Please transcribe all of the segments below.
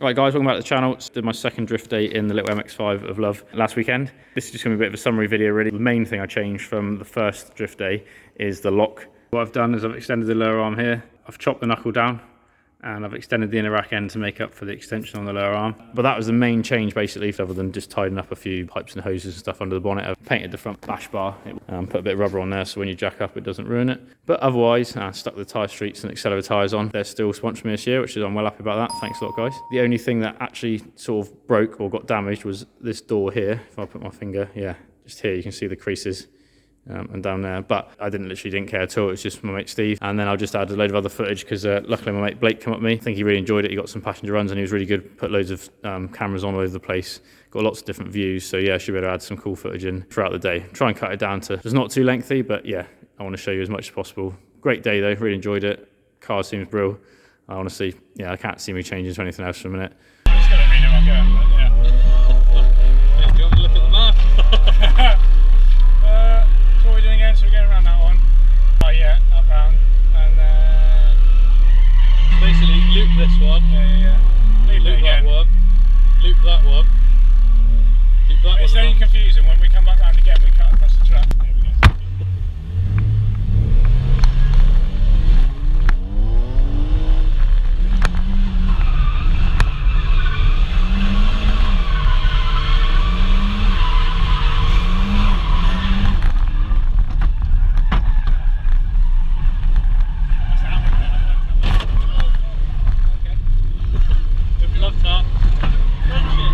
Right guys, welcome back to the channel. Did my second drift day in the little MX5 of love last weekend. This is just going to be a bit of a summary video really. The main thing I changed from the first drift day is the lock. What I've done is I've extended the lower arm here, I've chopped the knuckle down, and I've extended the inner rack end to make up for the extension on the lower arm. But that was the main change basically, other than just tidying up a few pipes and hoses and stuff under the bonnet. I've painted the front bash bar, put a bit of rubber on there so when you jack up it doesn't ruin it. But otherwise, I stuck the tyre streets and Accelera tyres on. They're still sponsoring me this year, which is I'm well happy about that. Thanks a lot guys. The only thing that actually sort of broke or got damaged was this door here. If I put my finger, yeah, just here you can see the creases. And down there, but I literally didn't care at all. It was just my mate Steve, and then I just added a load of other footage because luckily my mate Blake came up with me. I think he really enjoyed it. He got some passenger runs and he was really good. Put loads of cameras on all over the place. Got lots of different views, so yeah, I should be able to add some cool footage in throughout the day. Try and cut it down to it's not too lengthy, but yeah, I want to show you as much as possible. Great day though, really enjoyed it. Car seems brilliant. I honestly, yeah, I can't see me changing to anything else for a minute. I'm just gonna read it again, but yeah. Do you want me to look at the map? So what are we doing again? So we're going around that one. Oh yeah, up round. And then Basically, loop this one. yeah. Loop that one. Loop that one. Loop that one. It's only confusing when we come back round again. We cut across the track. There we go. Love that. Friendship.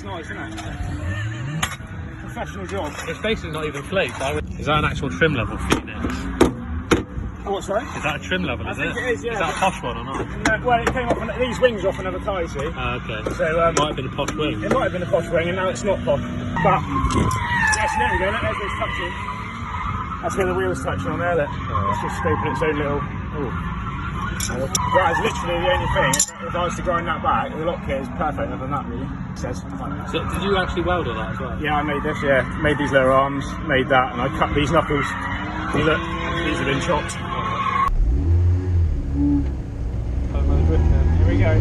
nice, isn't it? Professional job. It's basically not even flaked. Is that an actual trim level for you, Nick? Oh, what, sorry? Is that a trim level, is it? I think it is, yeah. Is that a posh one or not? No, well, it came off, these wings are off another tyre, you see. Okay. So, it might have been a posh wing. It might have been a posh wing, and now it's not posh. But, yes, there we go, look, there's it's touching. That's where the wheel's touching on there, look. It's just scraping its own little... Ooh. That is literally the only thing. If I was to grind that back, the lock kit is perfect other than that, really. It says. So, did you actually weld all that as well? Yeah, I made this, yeah. Made these lower arms, made that, and I cut these knuckles. See, look, these have been chopped. Here we go.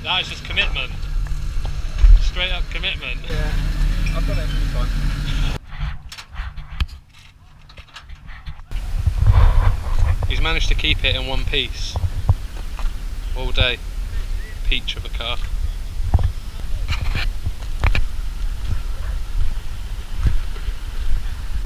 That is just commitment. Straight up commitment. Yeah, I've done it a few times. He's managed to keep it in one piece all day. Peach of a car.